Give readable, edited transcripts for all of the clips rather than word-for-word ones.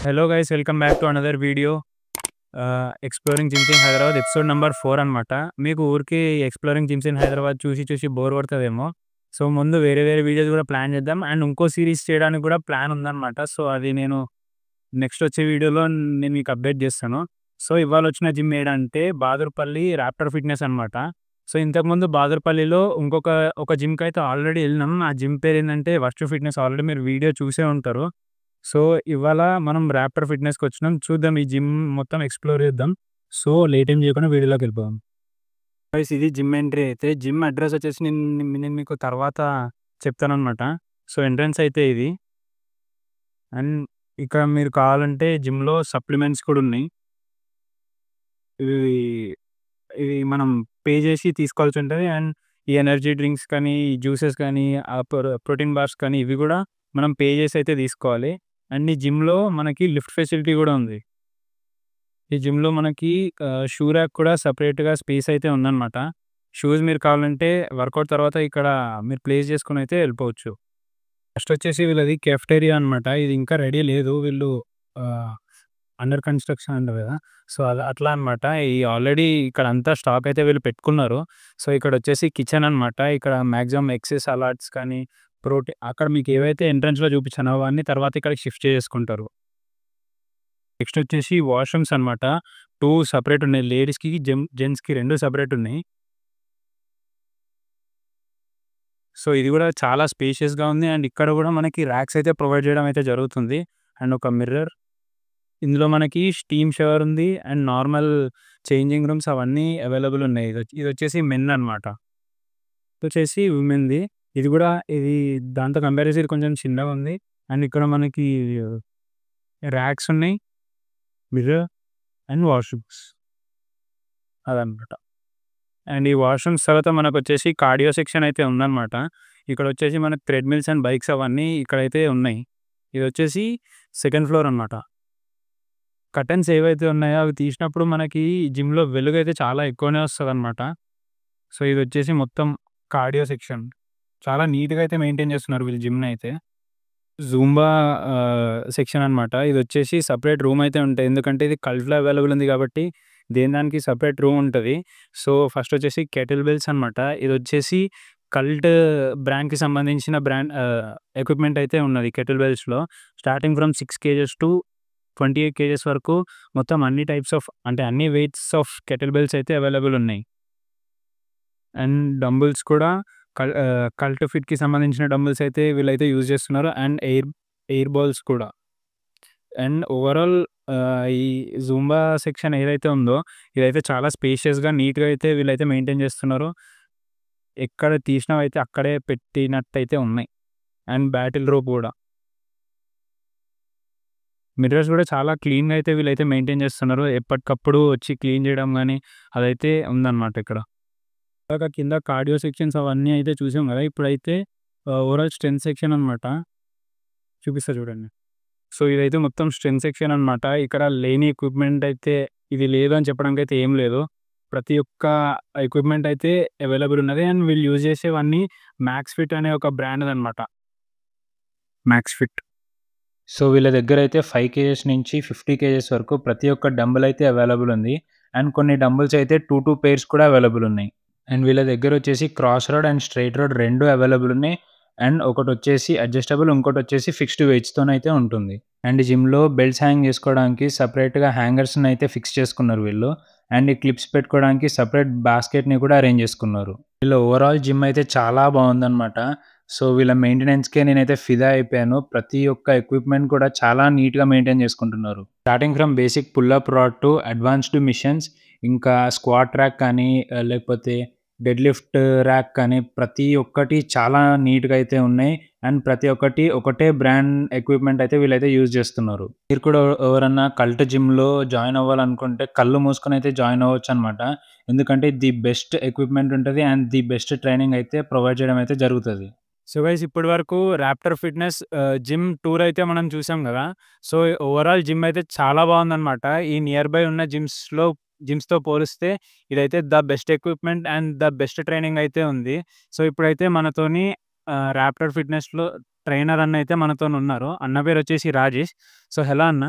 Hello guys, welcome back to another video. Exploring gyms in Hyderabad episode number 4 అనమాట. మీకు ఊరికే exploring gyms in Hyderabad చూసి bore కొడతదేమో. So, ముందు వేరే వీడియోస్ కూడా ప్లాన్ చేద్దాం. అండ్ ఇంకో సీరీస్ చేయడానికి కూడా ప్లాన్ ఉందనమాట. సో, అది నేను నెక్స్ట్ వచ్చే వీడియోలో నేను మీకు అప్డేట్ చేస్తాను. సో, ఇవాళ వచ్చిన జిమ్ ఏడంటే బాదర్పల్లి ర్యాప్టర్ ఫిట్‌నెస్ అనమాట. సో, ఇంతకుముందు బాదర్పల్లిలో ఒక జిమ్‌కైతే ఆల్రెడీ ఎళ్ళినాం. ఆ జిమ్ పేరేంటంటే వర్చ్యూ ఫిట్‌నెస్. ఆల్రెడీ మీరు వీడియో చూసే ఉంటారు. సో, ఇవాళ మనం ర్యాప్టర్ ఫిట్‌నెస్‌కొచ్చినాం. చూద్దాం, ఈ జిమ్ మొత్తం ఎక్స్‌ప్లోర్ చేద్దాం. సో, లేట్ ఏం చేయకుండా వీడియోలోకెళ్ళిపోదాం. గైస్, ఇది జిమ్ ఎంట్రీ అయితే. జిమ్ అడ్రెస్ వచ్చేసి నేను మీకు తర్వాత చెప్తాననమాట. సో, ఎంట్రన్స్ అయితే ఇది. అండ్ ఇక్కడ మీరు కావాలంటే జిమ్‌లో సప్లిమెంట్స్ కూడా ఉన్నాయి. ఇవి ఇవి మనం పే చేసి తీసుకోవాల్సి ఉంటది. అండ్ ఈ ఎనర్జీ డ్రింక్స్ కానీ, ఈ జ్యూసెస్ కానీ, ప్రోటీన్ బార్స్ కానీ ఇవి కూడా మనం పే చేసి అయితే తీసుకోవాలి. అండ్ ఈ జిమ్‌లో మనకి లిఫ్ట్ ఫెసిలిటీ కూడా ఉంది. ఈ జిమ్‌లో మనకి షూ ర్యాక్ కూడా సెపరేట్‌గా స్పేస్ అయితే ఉందనమాట. షూస్ మీరు కావాలంటే వర్కౌట్ తర్వాత ఇక్కడ మీరు ప్లేస్ చేసుకొనైతే వెళ్ళిపోవచ్చు. నెక్స్ట్ వచ్చేసి వీళ్ళది కెఫ్టేరియా అనమాట. ఇది ఇంకా రెడీ లేదు. వీళ్ళు ఆహ్, అండర్ కన్‌స్ట్రక్షన్ అంటారు కదా! సో, అట్లా అనమాట. ఈ ఆల్రెడీ ఇక్కడంతా స్టాక్ అయితే వీళ్ళు పెట్టుకున్నారు. సో, ఇక్కడొచ్చేసి కిచెన్ అనమాట. ఇక్కడ మాక్సిమం ఎగ్స్, సలాడ్స్ కానీ, అక్కడ మీకు ఏవైతే ఎంట్రన్స్‌లో చూపించానో అవన్నీ తర్వాత ఇక్కడికి షిఫ్ట్ చేసుకుంటారు. నెక్స్ట్ వచ్చేసి వాష్‌రూమ్స్ అనమాట. 2 సెపరేట్ ఉన్నాయి. లేడీస్‌కి, జెంట్స్‌కి 2 సెపరేట్ ఉన్నాయి. సో, ఇది కూడా చాలా స్పేషియస్‌గా ఉంది. అండ్ ఇక్కడ కూడా మనకి ర్యాక్స్ అయితే ప్రొవైడ్ చేయడం అయితే జరుగుతుంది. అండ్ ఒక మిర్రర్. ఇందులో మనకి స్టీమ్ షవర్ ఉంది. అండ్ నార్మల్ చేంజింగ్ రూమ్స్ అవన్నీ అవైలబుల్ ఉన్నాయి. ఇదొచ్చేసి మెన్ అనమాట. ఇదొచ్చేసి విమెన్‌ది. ఇది దాంతో కంపేర్ చేసి ఇది కొంచెం చిన్నగా ఉంది. అండ్ ఇక్కడ మనకి ర్యాక్స్ ఉన్నాయి. మిర్రర్ అండ్ వాష్‌రూమ్స్ అదనమాట. అండ్ ఈ వాష్‌రూమ్స్ తర్వాత మనకొచ్చేసి కార్డియో సెక్షన్ అయితే ఉందనమాట. ఇక్కడొచ్చేసి మనకు థ్రెడ్‌మిల్స్ అండ్ బైక్స్ అవన్నీ ఇక్కడైతే ఉన్నాయి. ఇదొచ్చేసి సెకండ్ ఫ్లోర్ అనమాట. కర్టెన్స్ ఏవైతే ఉన్నాయో అవి తీసినప్పుడు మనకి జిమ్‌లో వెలుగైతే చాలా ఎక్కువనే వస్తదనమాట. సో, ఇదొచ్చేసి మొత్తం కార్డియో సెక్షన్. చాలా నీట్‌గా అయితే మెయింటైన్ చేస్తున్నారు వీళ్ళు జిమ్‌నయితే. జూంబా సెక్షన్ అనమాట. ఇదొచ్చేసి సెపరేట్ రూమ్ అయితే ఉంటాయి. ఎందుకంటే ఇది కల్ట్‌లో అవైలబుల్ ఉంది కాబట్టి దేని దానికి సెపరేట్ రూమ్ ఉంటది. సో, ఫస్ట్ వచ్చేసి కెటిల్ బెల్స్ అనమాట. ఇదొచ్చేసి కల్ట్ బ్రాండ్‌కి సంబంధించిన ఎక్విప్‌మెంట్ అయితే ఉన్నది కెటిల్ బెల్స్‌లో. Starting from 6 KGs to 28 KGs వరకు మొత్తం అన్ని టైప్స్ ఆఫ్, అంటే అన్ని వెయిట్స్ ఆఫ్ కెటిల్ బెల్స్ అయితే అవైలబుల్ ఉన్నాయి. అండ్ డంబుల్స్ కూడా కల్ట్ ఫిట్‌కి సంబంధించిన డంబుల్స్ అయితే వీళ్ళైతే యూజ్ చేస్తున్నారు. అండ్ ఎయిర్ బాల్స్ కూడా. అండ్ ఓవరాల్ ఈ జూంబా సెక్షన్ ఏదైతే ఉందో ఇదైతే చాలా స్పేషియస్‌గా, నీట్‌గా అయితే వీళ్ళైతే మెయింటైన్ చేస్తున్నారు. ఎక్కడ తీసినవైతే అక్కడే పెట్టినట్టయితే ఉన్నాయి. అండ్ బ్యాటిల్ రోప్ గూడా. మిర్రర్స్ గూడా చాలా క్లీన్‌గా అయితే వీళ్ళైతే మెయింటైన్ చేస్తున్నారు. ఎప్పటికప్పుడు వచ్చి క్లీన్ చేయడం గానీ అదైతే ఉందన్నమాట ఇక్కడ. ఇందాక కింద కార్డియో సెక్షన్స్ అవన్నీ అయితే చూసాం గదా! ఇప్పుడైతే ఓవరాల్ స్ట్రెంత్ సెక్షన్ అనమాట. చూపిస్తా చూడండి. సో, ఇదైతే మొత్తం స్ట్రెంత్ సెక్షన్ అనమాట. ఇక్కడ లేని ఎక్విప్‌మెంట్ అయితే ఇది లేదు అని చెప్పడానికైతే ఏం లేదు. ప్రతి ఒక్క ఎక్విప్‌మెంట్ అయితే అవైలబుల్ ఉన్నది. అండ్ వీళ్ళు యూజ్ చేసేవన్నీ మ్యాక్స్ ఫిట్ అనే ఒక బ్రాండ్‌దనమాట. Max fit. సో, వీళ్ళ దగ్గరైతే 5 కేజెస్ నుంచి 50 కేజెస్ వరకు ప్రతి ఒక్క డంబెల్ అయితే అవైలబుల్ ఉంది. అండ్ కొన్ని డంబెల్స్ అయితే 2 పెయిర్స్ కూడా అవైలబుల్ ఉన్నాయి. అండ్ వీళ్ళ దగ్గరొచ్చేసి cross rod and straight rod 2 available ఉన్నాయి. అండ్ ఒకటొచ్చేసి అడ్జస్టబుల్, ఇంకోటొచ్చేసి ఫిక్స్డ్ వెయిట్స్‌తోనైతే ఉంటుంది. అండ్ జిమ్‌లో బెల్ట్స్ హ్యాంగ్ చేసుకోవడానికి సెపరేట్‌గా హ్యాంగర్స్‌నైతే ఫిక్స్ చేసుకున్నారు వీళ్ళు. అండ్ ఈ క్లిప్స్ పెట్టుకోవడానికి సెపరేట్ బాస్కెట్‌ని కూడా అరేంజ్ చేసుకున్నారు. వీళ్ళ ఓవరాల్ జిమ్ అయితే చాలా బావుందనమాట. సో, వీళ్ళ మెయింటెనెన్స్‌కే నేనైతే ఫిదా అయిపోయాను. ప్రతి ఒక్క ఎక్విప్‌మెంట్ కూడా చాలా నీట్‌గా మెయింటైన్ చేసుకుంటున్నారు. Starting from basic pull up rod to advanced machines, ఇంకా స్క్వాట్ ర్యాక్ కానీ, లేకపోతే డెడ్ లిఫ్ట్ ర్యాక్ కానీ ప్రతి ఒక్కటి చాలా నీట్‌గా అయితే ఉన్నాయి. అండ్ ప్రతి ఒక్కటి ఒకటే బ్రాండ్ ఎక్విప్‌మెంట్ అయితే వీళ్ళైతే యూజ్ చేస్తున్నారు. మీరు కూడా ఎవరన్నా కల్ట్ జిమ్‌లో జాయిన్ అవ్వాలనుకుంటే కళ్ళు మూసుకొని అయితే జాయిన్ అవ్వొచ్చనమాట. ఎందుకంటే ది బెస్ట్ ఎక్విప్‌మెంట్ ఉంటది. అండ్ ది బెస్ట్ ట్రైనింగ్ అయితే ప్రొవైడ్ చేయడం అయితే జరుగుతది. సో, గైస్, ఇప్పటి వరకు ర్యాప్టర్ ఫిట్‌నెస్ జిమ్ టూర్ అయితే మనం చూసాం గదా! సో, ఓవరాల్ జిమ్ అయితే చాలా బావుందనమాట. ఈ నియర్ బై ఉన్న జిమ్స్‌తో పోలిస్తే ఇదైతే the best equipment and the best training అయితే ఉంది. సో, ఇప్పుడైతే మనతోని ర్యాప్టర్ ఫిట్‌నెస్‌లో ట్రైనర్ అన్న అయితే మనతోనున్నారు. అన్న పేరొచ్చేసి రాజేష్. సో, హలో అన్న.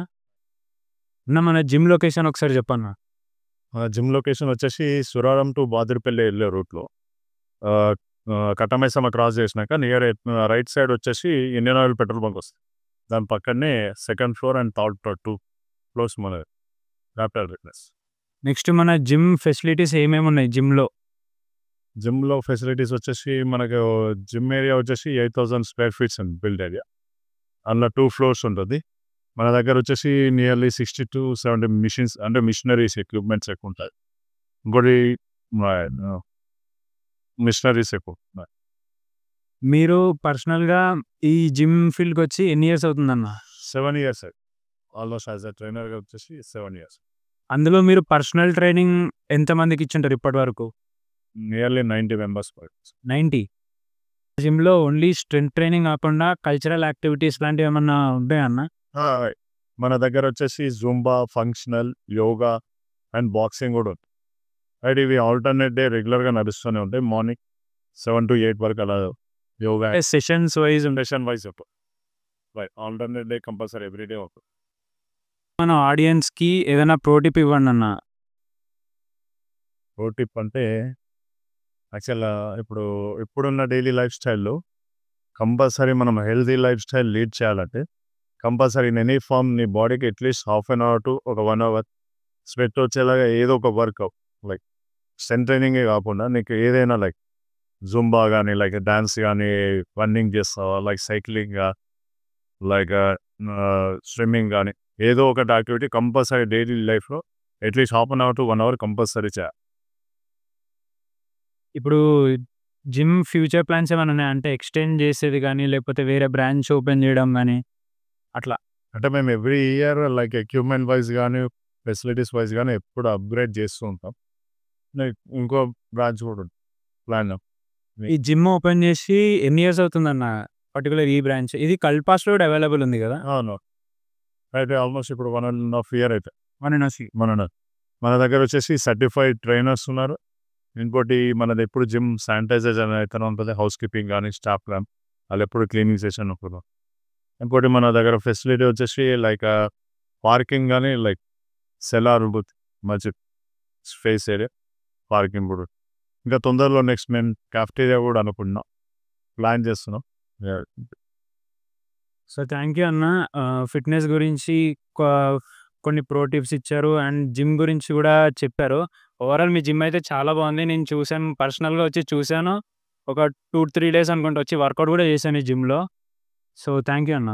అన్న మన జిమ్ లొకేషన్ ఒకసారి చెప్పన్నా? జిమ్ లొకేషన్ వచ్చేసి సురారం టు బాదిరిపల్లి వెళ్ళే రూట్‌లో. ఆహ్, కట్టమైసమ్మ క్రాస్ చేసినాక నియర్ రైట్ సైడ్ వచ్చేసి ఇండియన్ ఆయిల్ పెట్రోల్ బంక్ వస్తది. దాని పక్కనే second floor and third floor 2 floors మనది. Rapid fitness. నెక్స్ట్ మన జిమ్ ఫెసిలిటీస్ ఏమేమున్నాయి జిమ్‌లో? జిమ్‌లో ఫెసిలిటీస్ వచ్చేసి మనకు జిమ్ ఏరియా వచ్చేసి 8,000 స్క్వేర్ ఫీట్స్ అండి బిల్డ్ ఏరియా. అందులో 2 ఫ్లోర్స్ ఉంటది. మన దగ్గర వచ్చేసి నియర్లీ 60-70 మిషన్స్ అంటే మిషనరీస్ ఎక్విప్‌మెంట్స్ ఎక్కువుంటాయి. ఇంకోటి మిషనరీస్ ఎక్కువున్నాయి. మీరు పర్సనల్‌గా ఈ జిమ్ ఫీల్డ్‌కొచ్చి ఎన్ని ఇయర్స్ అవుతుందన్న? 7 ఇయర్స్ ఆల్మోస్ట్ యాస్ ఎ ట్రైనర్‌గా వచ్చేసి 7 ఇయర్స్. అందులో మీరు పర్సనల్ ట్రైనింగ్ ఎంతమందికి ఇచ్చుంటారు ఇప్పటి వరకు? Nearly 90 members per 90. జిమ్‌లో ఓన్లీ స్ట్రెంత్ ట్రైనింగ్ కాకుండా కల్చరల్ యాక్టివిటీస్ లాంటివి ఏమన్నా ఉంటాయా అన్న? మన దగ్గర వచ్చేసి Zumba, functional, yoga and boxing కూడా ఉంది. రైట్ ఇవి ఆల్టర్నేట్ డే రెగ్యులర్‌గా నడుస్తూనే ఉంటాయి. మార్నింగ్ 7-8 వరకు అలా yoga sessions wise session wise చెప్పు. Right alternate day compulsory every day ఉంటుంది. మన ఆడియన్స్‌కి ఏదైనా ప్రో టిప్ ఇవ్వండి అన్న. ప్రో టిప్ అంటే యాక్చువల్‌గా ఇప్పుడున్న డైలీ లైఫ్ స్టైల్‌లో కంపల్సరీ మనం హెల్తీ లైఫ్ స్టైల్ లీడ్ చేయాలంటే కంపల్సరీ ఇన్ ఎనీ ఫార్మ్ నీ బాడీకి at least half an hour to ఒక 1 అవర్ స్వెట్ వచ్చేలాగా ఏదో ఒక వర్కౌట్ లైక్ స్ట్రెంత్ ట్రైనింగే కాకుండా నీకు ఏదైనా లైక్ జుంబా కానీ లైక్ డాన్స్ కానీ రన్నింగ్ చేస్తావా లైక్ సైక్లింగ్గా లైక్ స్విమ్మింగ్ కానీ ఏదో ఒకటి యాక్టివిటీ కంపల్సరీ డైలీ లైఫ్లో at least half an hour to 1 hour compulsory చేయాలి. ఇప్పుడు జిమ్ ఫ్యూచర్ ప్లాన్స్ ఏమైనా ఉన్నాయా? అంటే ఎక్స్‌టెండ్ చేసేది గానీ, లేకపోతే వేరే బ్రాంచ్ ఓపెన్ చేయడం గానీ అట్లా. అంటే మేము every year like equipment wise కానీ ఫెసిలిటీస్ వైజ్ కానీ ఎప్పుడు అప్గ్రేడ్ చేస్తూ ఉంటాం. లైక్ ఇంకో బ్రాంచ్ కూడా ఉంది ప్లాన్. ఈ జిమ్ ఓపెన్ చేసి ఎన్ని ఇయర్స్ అవుతుందన్న? పర్టిక్యులర్ ఈ బ్రాంచ్. ఇది కల్పాస్‌లో కూడా అవైలబుల్ ఉంది కదా? అవును. అయితే ఆల్మోస్ట్ ఇప్పుడు 1.5 ఇయర్ అయితే 1.5 మన దగ్గర వచ్చేసి సర్టిఫైడ్ ట్రైనర్స్ ఉన్నారు. ఇంకోటి మనది ఎప్పుడు జిమ్ శానిటైజర్ అయితేనే ఉంటుంది. హౌస్ కీపింగ్ కానీ స్టాఫ్ కానీ వాళ్ళు ఎప్పుడు క్లీనింగ్ సెషన్ ఉంటుంది. ఇంకోటి మన దగ్గర ఫెసిలిటీ వచ్చేసి లైక్ పార్కింగ్ కానీ లైక్ సెలార్ మంచి స్పేస్ ఏరియా పార్కింగ్ కూడా. ఇంకా తొందరలో నెక్స్ట్ మేము కాఫ్టీరియా కూడా అనుకుంటున్నాం, ప్లాన్ చేస్తున్నాం. సో, థ్యాంక్ యూ అన్న. ఫిట్‌నెస్ గురించి కొ కొన్ని ప్రో టిప్స్ ఇచ్చారు. అండ్ జిమ్ గురించి కూడా చెప్పారు. ఓవరాల్ మీ జిమ్ అయితే చాలా బాగుంది. నేను చూసాను. పర్సనల్‌గా వచ్చి చూసాను. ఒక 2, 3 డేస్ అనుకుంటా వచ్చి వర్కౌట్ కూడా చేశాను ఈ జిమ్‌లో. సో, థ్యాంక్ యూ అన్న.